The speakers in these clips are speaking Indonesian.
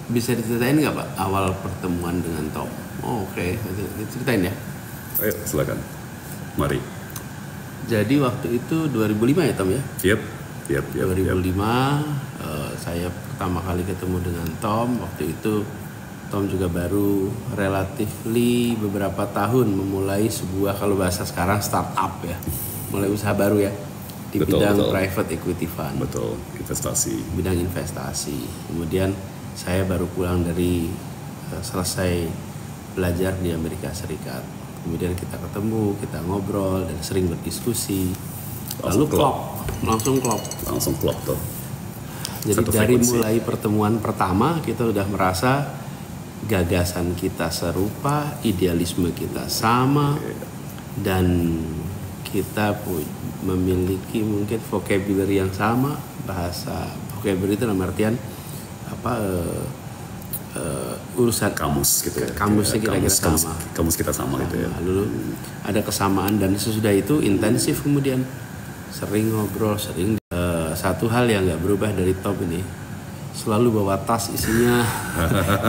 Bisa diceritain nggak Pak awal pertemuan dengan Tom? Oh, oke. Ceritain ya. Ayo silakan, mari. Jadi waktu itu 2005 ya Tom ya? Yep. 2005 saya pertama kali ketemu dengan Tom. Waktu itu Tom juga baru relatively beberapa tahun memulai sebuah, kalau bahasa sekarang, startup ya. Mulai usaha baru ya di bidang private equity fund. Betul, investasi. Bidang investasi. Kemudian saya baru pulang dari selesai belajar di Amerika Serikat. Kemudian kita ketemu, kita ngobrol dan sering berdiskusi. Lalu langsung klop tuh. Jadi dari mulai pertemuan pertama kita udah merasa gagasan kita serupa, idealisme kita sama, dan kita memiliki mungkin vocabulary yang sama. Bahasa vocabulary itu dalam artian urusan kamus gitu ya. Kamusnya kira-kira sama. Kamus kita sama gitu ya. Lalu ada kesamaan, dan sesudah itu intensif, kemudian sering ngobrol, satu hal yang nggak berubah dari Tom ini, selalu bawa tas isinya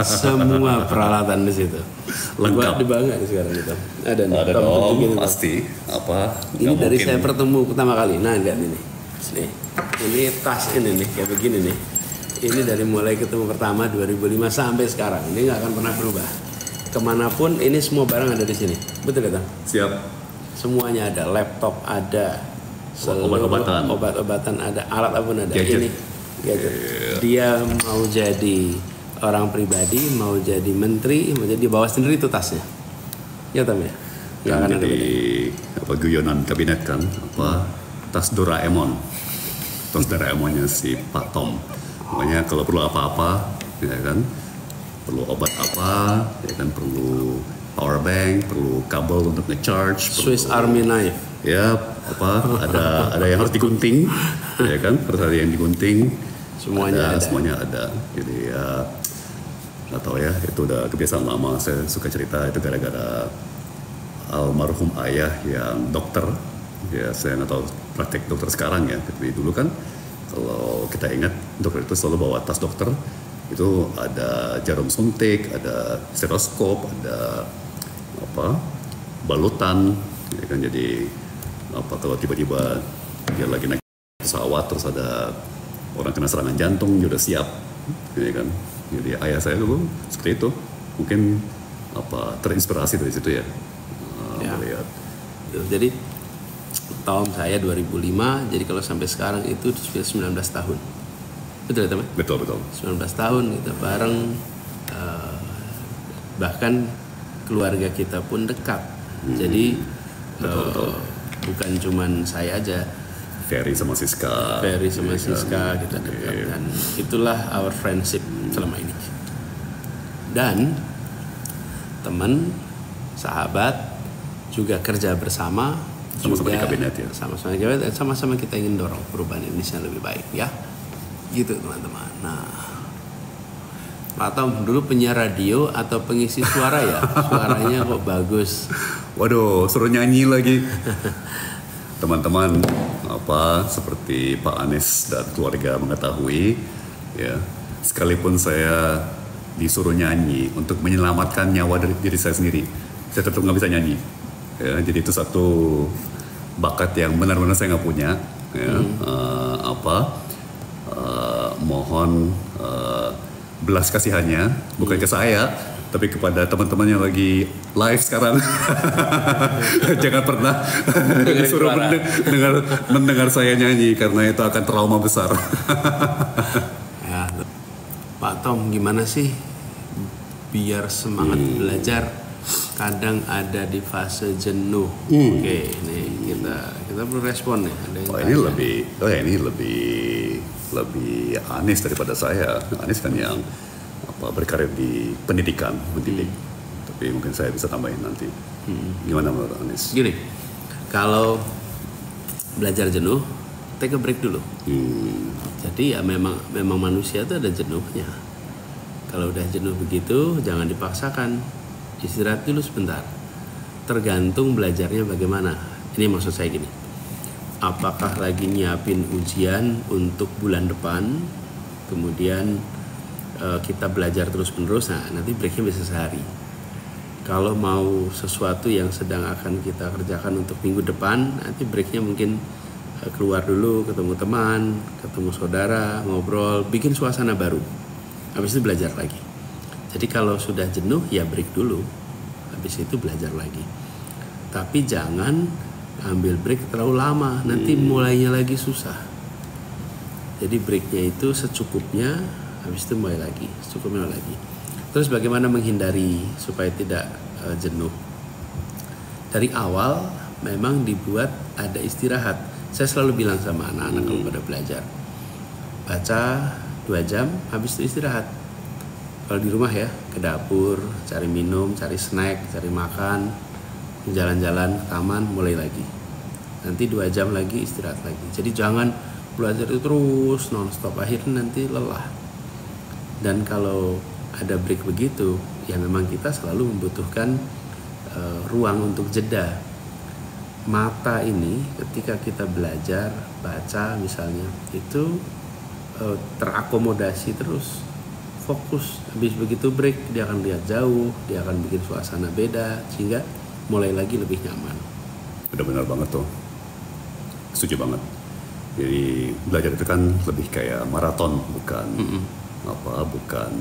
semua peralatan di situ. Lengkap. Dibangga sekarang itu. Ada dong, pasti. Ini dari mungkin. Saya pertemu pertama kali. Nah, lihat ini. Ini tas ini nih, kayak begini nih. Ini dari mulai ketemu pertama 2005 sampai sekarang. Ini nggak akan pernah berubah. Kemanapun ini semua barang ada di sini. Betul ya, Tom? Siap. Semuanya ada, laptop ada, obat-obatan ada, alat apapun ada. Gadget. Ini gadget. Dia mau jadi orang pribadi, mau jadi menteri, mau jadi bawa sendiri itu tasnya. Ya Tom ya. Yang jadi guyonan kabinet kan, tas Doraemon. Tas Doraemonnya si Pak Tom. Pokoknya kalau perlu apa-apa, ya kan, perlu obat apa, ya kan, perlu power bank, perlu kabel untuk ngecharge, Swiss Army knife. Ya, ada yang harus digunting, ya kan, harus ada yang digunting. Semuanya ada. Jadi ya, nggak tahu ya, itu udah kebiasaan lama. Saya suka cerita itu gara-gara almarhum ayah yang dokter. Ya, saya nggak tahu praktek dokter sekarang ya, tapi dulu kan. Kalau kita ingat, dokter itu selalu bawa tas dokter. Itu ada jarum suntik, ada stetoskop, ada balutan. Ya kan, jadi kalau tiba-tiba dia lagi naik pesawat terus ada orang kena serangan jantung, dia udah siap. Ya kan. Jadi ayah saya dulu seperti itu. Mungkin terinspirasi dari situ ya. Melihat. Jadi tahun saya 2005, jadi kalau sampai sekarang itu sudah 19 tahun. Betul ya teman? Betul. 19 tahun kita bareng, bahkan keluarga kita pun dekat. Jadi betul. Bukan cuman saya aja. Ferry sama Siska kita dekat, dan itulah our friendship selama ini. Dan teman, sahabat, juga kerja bersama. Sama-sama di kabinet ya. Sama-sama di kabinet, dan sama-sama kita ingin dorong perubahan Indonesia yang lebih baik ya. Gitu teman-teman. Nah, Pak Tom dulu penyiar radio atau pengisi suara ya? Suaranya kok bagus. Waduh, suruh nyanyi lagi. Teman-teman, seperti Pak Anies dan keluarga mengetahui, ya, sekalipun saya disuruh nyanyi untuk menyelamatkan nyawa dari diri saya sendiri, saya tetap nggak bisa nyanyi. Ya, jadi itu satu bakat yang benar-benar saya nggak punya. Ya, mohon belas kasihannya bukan ke saya, tapi kepada teman-teman yang lagi live sekarang. Jangan pernah disuruh mendengar saya nyanyi, karena itu akan trauma besar. Ya, Pak Tom, gimana sih biar semangat belajar? Kadang ada di fase jenuh. Oke, ini kita perlu respon nih. Ini lebih Anies daripada saya. Anies kan yang berkarir di pendidikan, mendidik. Tapi mungkin saya bisa tambahin nanti. Gimana menurut Anies? Gini, kalau belajar jenuh, take a break dulu. Jadi ya memang manusia itu ada jenuhnya. Kalau udah jenuh begitu, jangan dipaksakan. Istirahat dulu sebentar. Tergantung belajarnya bagaimana. Ini maksud saya gini. Apakah lagi nyiapin ujian untuk bulan depan, kemudian kita belajar terus-menerus, nah nanti breaknya bisa sehari. Kalau mau sesuatu yang sedang akan kita kerjakan untuk minggu depan, nanti breaknya mungkin keluar dulu, ketemu teman, ketemu saudara, ngobrol, bikin suasana baru. Habis itu belajar lagi. Jadi kalau sudah jenuh ya break dulu, habis itu belajar lagi. Tapi jangan ambil break terlalu lama, nanti mulainya lagi susah. Jadi breaknya itu secukupnya, habis itu mulai lagi, secukupnya lagi. Terus bagaimana menghindari supaya tidak jenuh? Dari awal memang dibuat ada istirahat. Saya selalu bilang sama anak-anak kalau pada belajar, baca 2 jam, habis itu istirahat. Kalau di rumah ya, ke dapur, cari minum, cari snack, cari makan, jalan-jalan ke taman, mulai lagi. Nanti 2 jam lagi istirahat lagi. Jadi jangan belajar itu terus non-stop, akhirnya nanti lelah. Dan kalau ada break begitu, ya memang kita selalu membutuhkan ruang untuk jeda. Mata ini ketika kita belajar, baca misalnya, itu terakomodasi terus, fokus. Habis begitu break, dia akan lihat jauh, dia akan bikin suasana beda, sehingga mulai lagi lebih nyaman. Benar-benar banget tuh, setuju banget. Jadi belajar itu kan lebih kayak maraton, bukan bukan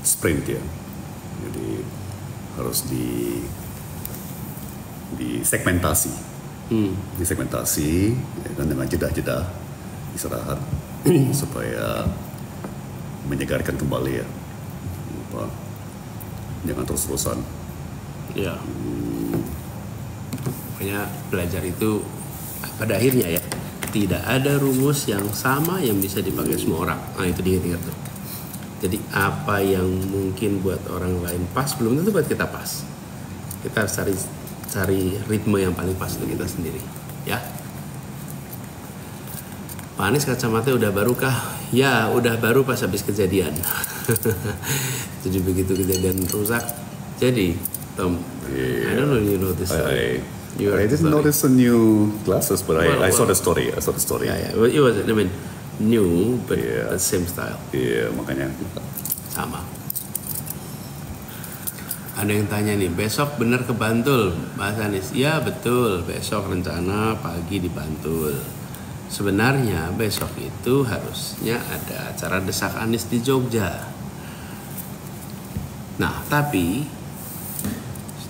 sprint ya. Jadi harus di segmentasi, ya kan, dengan jeda-jeda istirahat supaya menyegarkan kembali ya. Jangan terus-terusan. Ya. Pokoknya belajar itu pada akhirnya ya tidak ada rumus yang sama yang bisa dipakai semua orang. Nah itu diingat tuh. Jadi apa yang mungkin buat orang lain pas belum tentu buat kita pas. Kita harus cari ritme yang paling pas untuk kita sendiri. Ya. Pak Anies kacamata udah baru kah? Ya udah baru pas habis kejadian. Jadi begitu kejadian rusak. Jadi Tom, I don't know if you notice. I didn't notice the new glasses, but I saw the story. Yeah. Well, it was, I mean, new, but the same style. Iya, makanya. Sama. Ada yang tanya nih, besok bener ke Bantul, Mas Anies? Iya betul, besok rencana pagi di Bantul. Sebenarnya besok itu harusnya ada acara Desak Anies di Jogja. Nah, tapi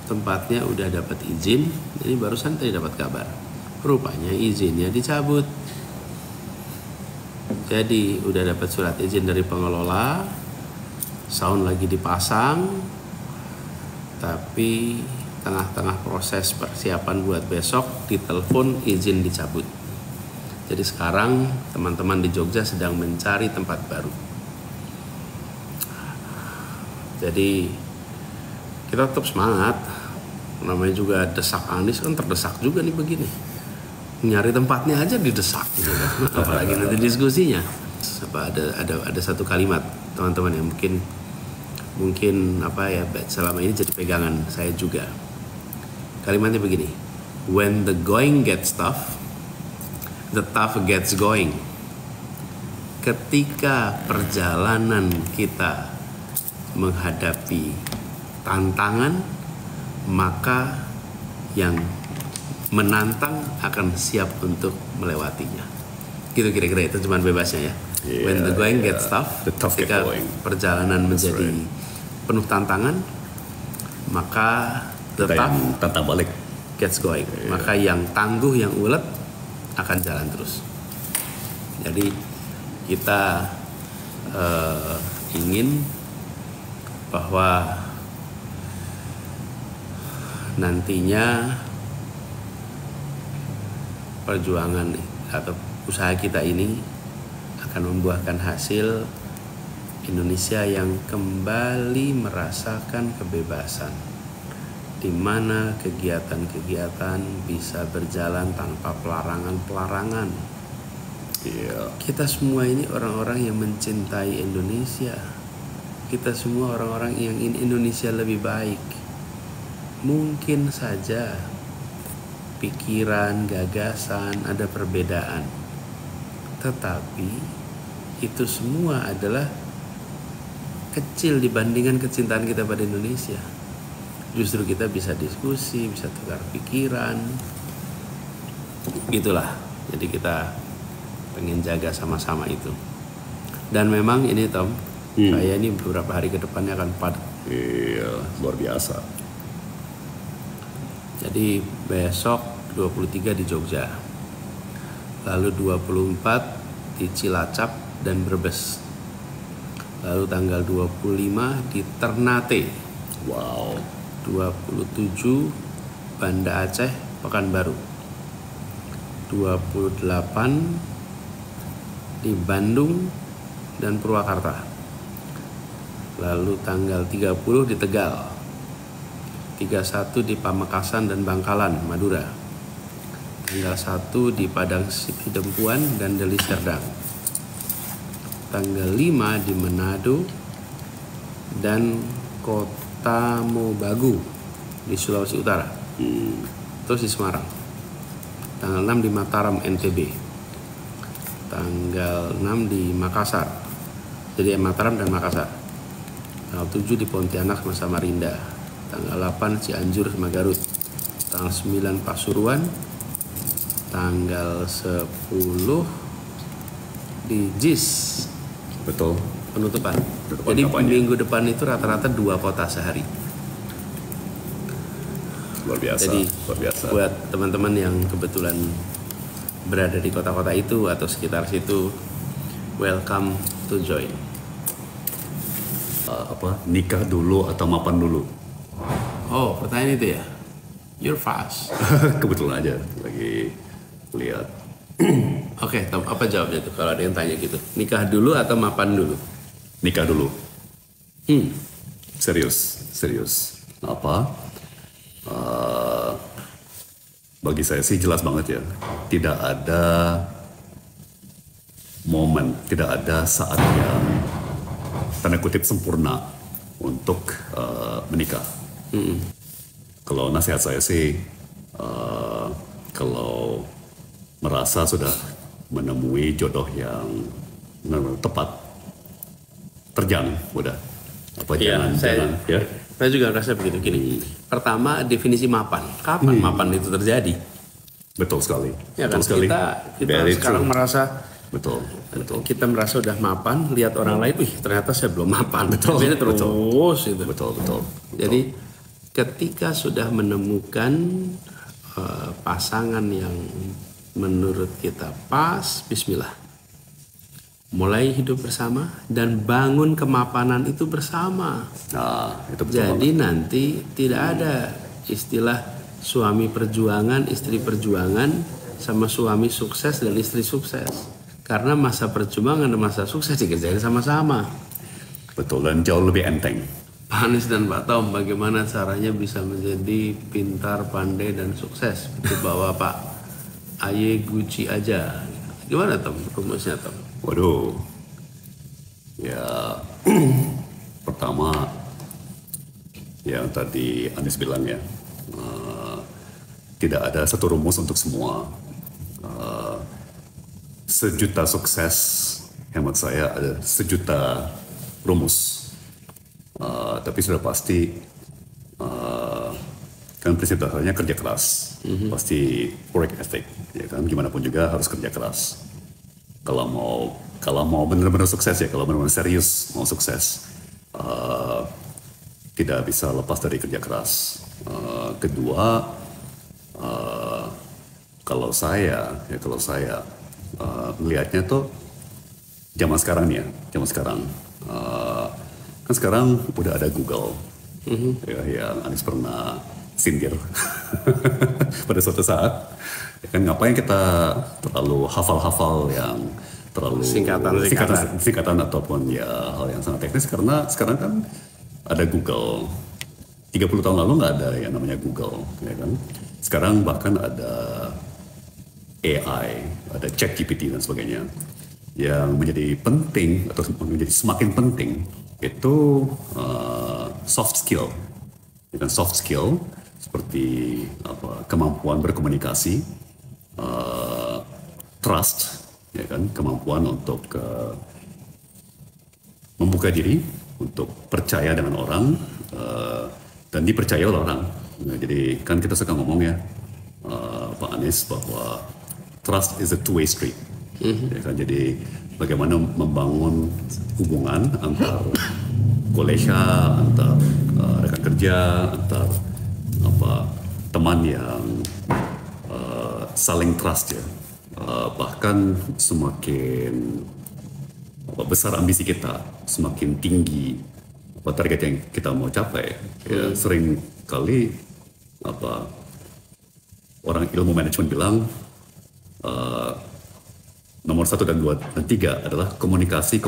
tempatnya udah dapat izin, jadi barusan tadi dapat kabar. Rupanya izinnya dicabut. Jadi udah dapat surat izin dari pengelola, sound lagi dipasang, tapi tengah-tengah proses persiapan buat besok ditelepon izin dicabut. Jadi sekarang teman-teman di Jogja sedang mencari tempat baru. Jadi kita tetap semangat. Namanya juga Desak Anies kan terdesak juga nih begini. Nyari tempatnya aja didesak gitu kan. Apalagi nanti diskusinya. Ada satu kalimat teman-teman yang mungkin apa ya selama ini jadi pegangan saya juga. Kalimatnya begini. When the going gets tough, the tough gets going. Ketika perjalanan kita menghadapi tantangan, maka yang menantang akan siap untuk melewatinya. Gitu kira-kira itu cuman bebasnya ya. When the going gets tough, ketika perjalanan menjadi penuh tantangan, maka the tough tantang balik gets going. Maka yang tangguh, yang ulet akan jalan terus. Jadi kita ingin bahwa nantinya perjuangan atau usaha kita ini akan membuahkan hasil Indonesia yang kembali merasakan kebebasan, di mana kegiatan-kegiatan bisa berjalan tanpa pelarangan-pelarangan. Kita semua ini orang-orang yang mencintai Indonesia. Kita semua orang-orang yang ingin Indonesia lebih baik. Mungkin saja pikiran, gagasan, ada perbedaan. Tetapi itu semua adalah kecil dibandingkan kecintaan kita pada Indonesia. Justru kita bisa diskusi, bisa tukar pikiran, gitulah. Jadi kita pengen jaga sama-sama itu. Dan memang ini Tom, saya ini beberapa hari ke depannya akan padat. Iya, luar biasa. Jadi besok 23 di Jogja, lalu 24 di Cilacap dan Brebes, lalu tanggal 25 di Ternate, Wow. 27 Banda Aceh, Pekanbaru, 28 di Bandung dan Purwakarta, lalu tanggal 30 di Tegal, 31 di Pamekasan dan Bangkalan, Madura, tanggal 1 di Padang Sidempuan dan Deli Serdang, tanggal 5 di Manado dan Kota Mobagu di Sulawesi Utara, terus di Semarang, tanggal 6 di Mataram, NTB, tanggal 6 di Makassar, jadi Mataram dan Makassar, tanggal 7 di Pontianak sama Samarinda, tanggal 8 Cianjur sama Garut, tanggal 9 Pasuruan, tanggal 10 di JIS, Betul. penutupan. Penutupan Jadi kampanye. minggu depan itu rata-rata 2 kota sehari. Luar biasa. Jadi luar biasa. buat teman-teman yang kebetulan berada di kota-kota itu atau sekitar situ, welcome to join. Nikah dulu atau mapan dulu? Oh, pertanyaan itu ya? You're fast. Kebetulan aja lagi lihat. Oke, Tom, apa jawabnya tuh kalau ada yang tanya gitu? Nikah dulu atau mapan dulu? Nikah dulu. Hmm. Serius. Apa? Bagi saya sih jelas banget ya. Tidak ada momen, tidak ada saat yang tanda kutip sempurna untuk menikah. Kalau nasihat saya sih, kalau merasa sudah menemui jodoh yang tepat, terjang, udah. Apa Iya, jangan, ya. saya juga merasa begitu. Gini, pertama definisi mapan. Kapan mapan itu terjadi? Betul sekali. Ya kan, Betul sekali. kita Very sekarang true. merasa Betul. kita merasa udah mapan, lihat orang lain, wih ternyata saya belum mapan. Betul, Jadi terus itu. Betul. Jadi ketika sudah menemukan pasangan yang menurut kita pas, bismillah. Mulai hidup bersama dan bangun kemapanan itu bersama. Nah, itu betul Jadi banget. nanti tidak ada istilah suami perjuangan, istri perjuangan, sama suami sukses dan istri sukses. Karena masa perjuangan dan masa sukses dikerjain sama-sama. Betul, dan jauh lebih enteng. Pak Anies dan Pak Tom, bagaimana caranya bisa menjadi pintar, pandai, dan sukses? Di bawah Pak Aye Gucci aja. Gimana Tom, rumusnya Tom? Waduh, ya pertama yang tadi Anies bilang ya, tidak ada satu rumus untuk semua. Sejuta sukses, hemat saya ada sejuta rumus. Tapi sudah pasti kan prinsip dasarnya kerja keras, pasti work ethic, ya kan, gimana pun juga harus kerja keras. Kalau mau benar-benar sukses ya, kalau benar-benar serius mau sukses, tidak bisa lepas dari kerja keras. Kedua, kalau saya melihatnya tuh zaman sekarang nih ya, kan sekarang udah ada Google, ya, yang Anies pernah sindir pada suatu saat. Ya kan, ngapain kita terlalu hafal-hafal yang terlalu singkatan ataupun ya hal yang sangat teknis, karena sekarang kan ada Google. 30 tahun lalu nggak ada yang namanya Google, ya kan. Sekarang bahkan ada AI, ada ChatGPT dan sebagainya. Yang menjadi penting atau menjadi semakin penting itu soft skill. Ya kan, soft skill seperti kemampuan berkomunikasi, trust, ya kan, kemampuan untuk membuka diri, untuk percaya dengan orang dan dipercaya oleh orang. Nah, jadi kan kita suka ngomong ya, Pak Anies, bahwa trust is a two-way street. Ya kan? Jadi bagaimana membangun hubungan antar kolega, antar rekan kerja, antar teman yang saling trust ya. Bahkan semakin besar ambisi kita, semakin tinggi target yang kita mau capai, ya sering kali orang ilmu manajemen bilang nomor 1 dan 2 dan 3 adalah komunikasi.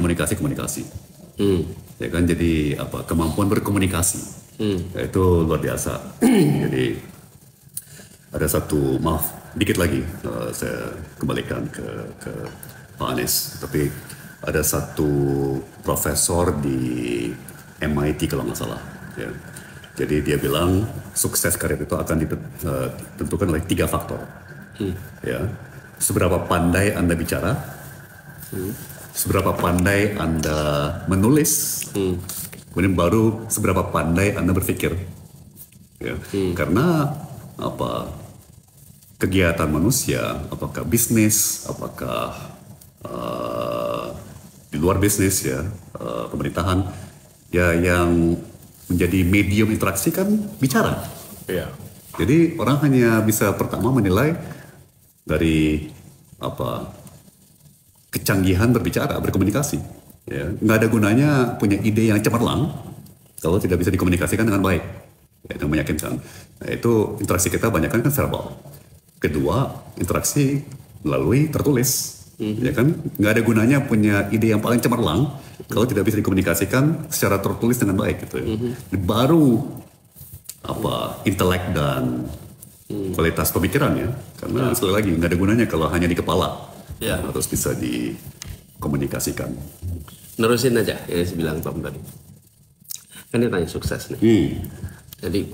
Ya kan, jadi kemampuan berkomunikasi itu luar biasa. Jadi ada satu, maaf dikit lagi saya kembalikan ke Pak Anies, tapi ada satu profesor di MIT kalau nggak salah ya. Jadi dia bilang sukses karir itu akan ditentukan oleh 3 faktor. Ya, seberapa pandai Anda bicara, seberapa pandai Anda menulis, kemudian baru seberapa pandai Anda berpikir. Ya, karena kegiatan manusia, apakah bisnis, apakah di luar bisnis ya, pemerintahan, ya yang menjadi medium interaksi kan bicara. Iya. Jadi orang hanya bisa pertama menilai dari kecanggihan berbicara, berkomunikasi. Ya, nggak ada gunanya punya ide yang cemerlang kalau tidak bisa dikomunikasikan dengan baik, ya, dan meyakinkan. Nah, itu interaksi kita banyak kan verbal. Kedua, interaksi melalui tertulis. Ya kan, nggak ada gunanya punya ide yang paling cemerlang kalau tidak bisa dikomunikasikan secara tertulis dengan baik gitu ya. Baru intelek dan kualitas pemikirannya, karena sekali lagi nggak ada gunanya kalau hanya di kepala, harus bisa dikomunikasikan. Nerusin aja yang saya bilang Tom tadi. Kan dia tanya sukses nih. Jadi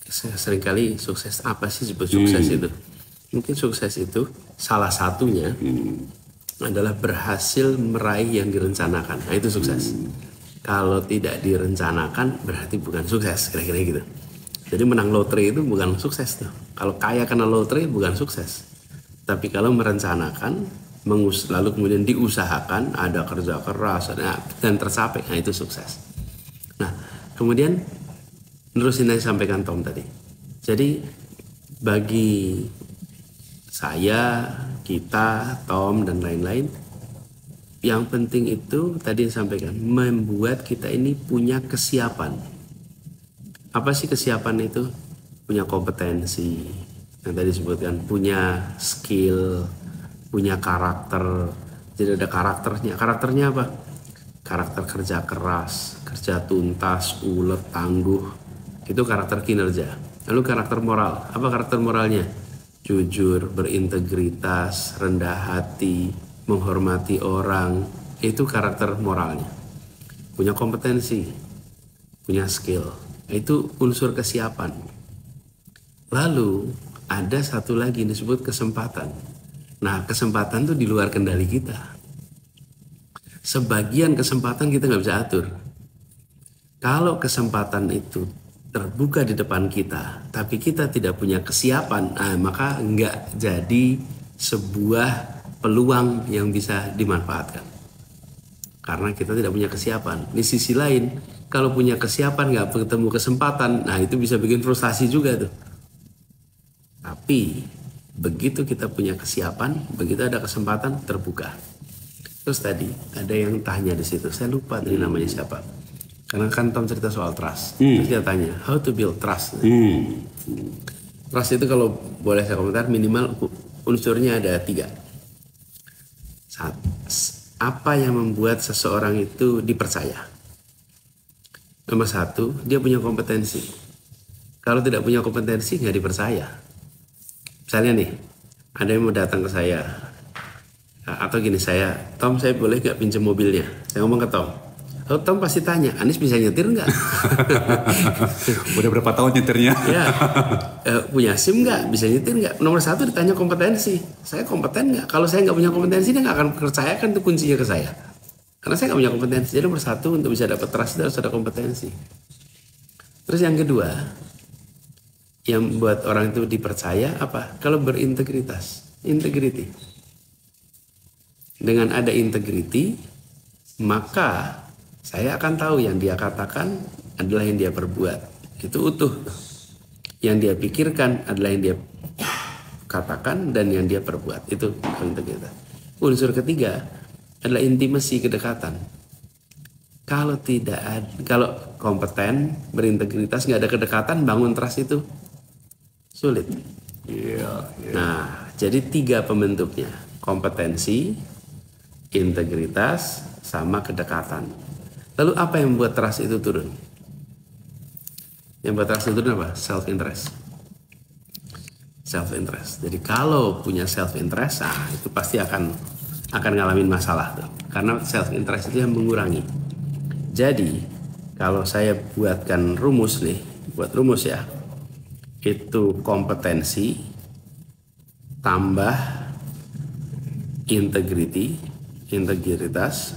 seringkali sukses apa sih disebut sukses itu? Mungkin sukses itu salah satunya adalah berhasil meraih yang direncanakan. Nah itu sukses. Kalau tidak direncanakan berarti bukan sukses, kira-kira gitu. Jadi menang lotre itu bukan sukses tuh. Kalau kaya karena lotre bukan sukses. Tapi kalau merencanakan, lalu kemudian diusahakan, ada kerja keras dan tercapai, nah itu sukses. Nah kemudian nerusin yang sampaikan Tom tadi. Jadi bagi saya, kita, Tom, dan lain-lain, yang penting itu tadi yang sampaikan, membuat kita ini punya kesiapan. Apa sih kesiapan itu? Punya kompetensi, yang tadi disebutkan, punya skill, punya karakter. Jadi ada karakternya. Karakternya apa? Karakter kerja keras, kerja tuntas, ulet, tangguh. Itu karakter kinerja. Lalu karakter moral. Apa karakter moralnya? Jujur, berintegritas, rendah hati, menghormati orang, itu karakter moralnya. Punya kompetensi, punya skill, itu unsur kesiapan. Lalu ada satu lagi disebut kesempatan. Nah kesempatan itu di luar kendali kita. Sebagian kesempatan kita nggak bisa atur. Kalau kesempatan itu terbuka di depan kita, tapi kita tidak punya kesiapan, maka nggak jadi sebuah peluang yang bisa dimanfaatkan. Karena kita tidak punya kesiapan. Di sisi lain, kalau punya kesiapan nggak ketemu kesempatan, nah itu bisa bikin frustasi juga tuh. Tapi begitu kita punya kesiapan, begitu ada kesempatan terbuka. Terus tadi ada yang tanya di situ, saya lupa tadi namanya siapa. Karena kan Tom cerita soal trust. Terus dia tanya, how to build trust? Trust itu kalau boleh saya komentar, minimal unsurnya ada 3. Apa yang membuat seseorang itu dipercaya? Nomor 1, dia punya kompetensi. Kalau tidak punya kompetensi, nggak dipercaya. Misalnya nih, ada yang mau datang ke saya. Atau gini, Tom saya boleh nggak pinjam mobilnya? Saya ngomong ke Tom. Oh, Tom pasti tanya, Anies bisa nyetir nggak? Udah berapa tahun nyetirnya? Ya, punya SIM nggak? Bisa nyetir nggak? Nomor 1 ditanya kompetensi. Saya kompeten nggak? Kalau saya nggak punya kompetensi, dia nggak akan percayakan itu kuncinya ke saya. Karena saya nggak punya kompetensi. Jadi nomor satu, untuk bisa dapat trust itu harus ada kompetensi. Terus yang kedua, yang buat orang itu dipercaya apa? Kalau berintegritas, integrity. Dengan ada integrity, maka saya akan tahu yang dia katakan adalah yang dia perbuat. Itu utuh. Yang dia pikirkan adalah yang dia katakan dan yang dia perbuat. Itu integritas. Unsur ketiga adalah intimasi, kedekatan. Kalau tidak ada, kalau kompeten, berintegritas, nggak ada kedekatan, bangun trust itu sulit. Nah, jadi 3 pembentuknya: kompetensi, integritas, sama kedekatan. Lalu apa yang membuat trust itu turun? Yang membuat trust itu turun apa? Self interest. Self interest. Jadi kalau punya self interest, itu pasti akan ngalamin masalah tuh. Karena self interest itu yang mengurangi. Jadi kalau saya buatkan rumus nih, buat rumus ya, itu kompetensi tambah integritas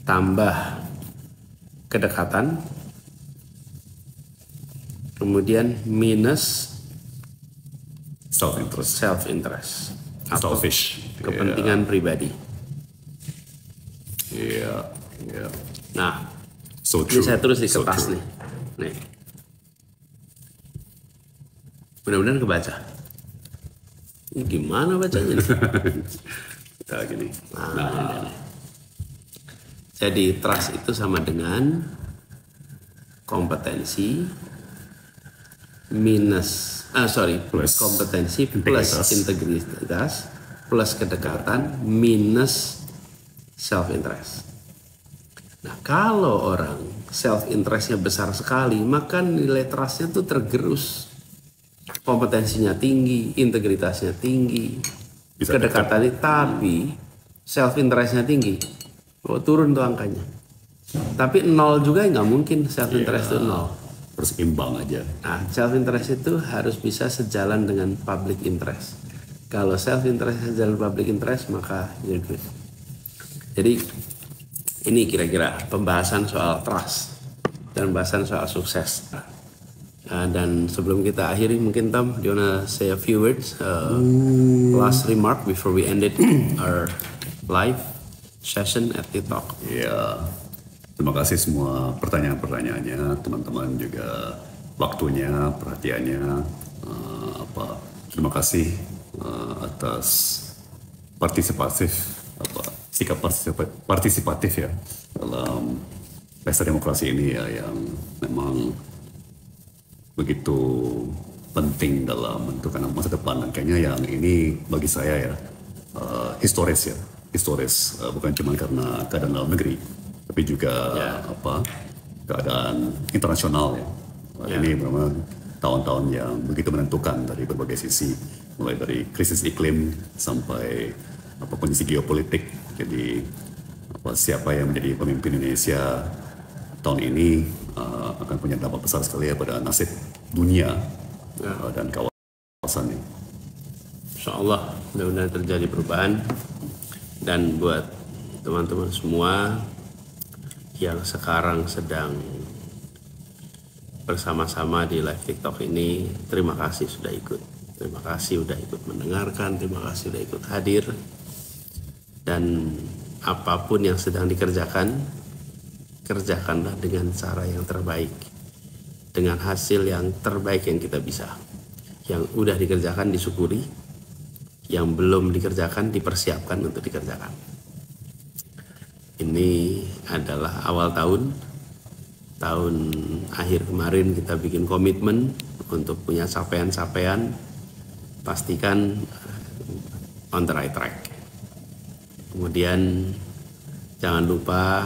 tambah kedekatan, kemudian minus self interest atau selfish, kepentingan pribadi. Nah, so ini saya tulis di kertas nih. Nih. Benar-benar kebaca. Ini gimana bacanya? Ya, gini. Jadi trust itu sama dengan kompetensi plus kompetensi plus integritas plus kedekatan minus self interest. Nah, kalau orang self interestnya besar sekali, maka nilai trustnya tuh tergerus. Kompetensinya tinggi, integritasnya tinggi, kedekatannya, tapi self interestnya tinggi, turun tuh angkanya. Tapi 0 juga nggak mungkin self interest itu 0. Harus imbang aja. Nah, self interest itu harus bisa sejalan dengan public interest. Kalau self interest sejalan public interest, maka you're good. Jadi ini kira-kira pembahasan soal trust dan pembahasan soal sukses. Dan sebelum kita akhiri, mungkin Tom, do you wanna say a few words, last remark before we ended our live session at TikTok? Ya, terima kasih semua pertanyaan-pertanyaannya, teman-teman juga waktunya, perhatiannya. Terima kasih atas sikap partisipatif ya dalam pesta demokrasi ini ya, yang memang begitu penting dalam menentukan masa depan. Dan kayaknya yang ini bagi saya ya historis, bukan cuma karena keadaan dalam negeri, tapi juga keadaan internasional ya. Ini memang tahun-tahun yang begitu menentukan dari berbagai sisi, mulai dari krisis iklim sampai kondisi geopolitik. Jadi siapa yang menjadi pemimpin Indonesia tahun ini akan punya dampak besar sekali ya pada nasib dunia dan kawasan ini. Insyaallah mudah-mudahan terjadi perubahan. Dan buat teman-teman semua yang sekarang sedang bersama-sama di live TikTok ini, terima kasih sudah ikut. Terima kasih sudah ikut mendengarkan, terima kasih sudah ikut hadir. Dan apapun yang sedang dikerjakan, kerjakanlah dengan cara yang terbaik, dengan hasil yang terbaik yang kita bisa. Yang udah dikerjakan disyukuri, yang belum dikerjakan dipersiapkan untuk dikerjakan. Ini adalah awal tahun akhir kemarin kita bikin komitmen untuk punya capaian-capaian, pastikan on the right track. Kemudian jangan lupa,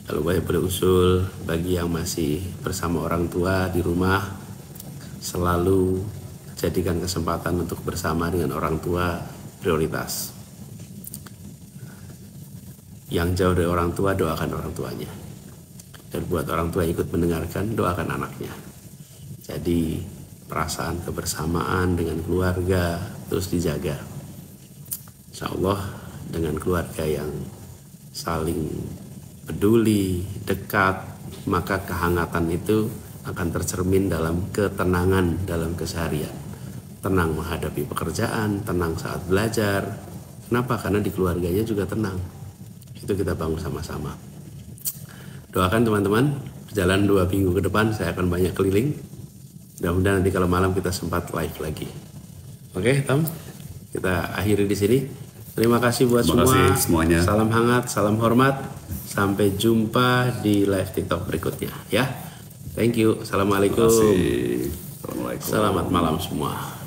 kalau boleh usul bagi yang masih bersama orang tua di rumah, selalu jadikan kesempatan untuk bersama dengan orang tua prioritas. Yang jauh dari orang tua, doakan orang tuanya. Dan buat orang tua ikut mendengarkan, doakan anaknya. Jadi perasaan kebersamaan dengan keluarga terus dijaga. Insya Allah dengan keluarga yang saling peduli, dekat, maka kehangatan itu akan tercermin dalam ketenangan dalam keseharian. Tenang menghadapi pekerjaan, tenang saat belajar. Kenapa? Karena di keluarganya juga tenang. Itu kita bangun sama-sama. Doakan teman-teman, berjalan 2 minggu ke depan saya akan banyak keliling. Mudah-mudahan nanti kalau malam kita sempat live lagi. Oke, Tom, kita akhiri di sini. Terima kasih buat semuanya. Salam hangat, salam hormat. Sampai jumpa di live TikTok berikutnya ya. Thank you. Assalamualaikum. Assalamualaikum. Selamat malam semua.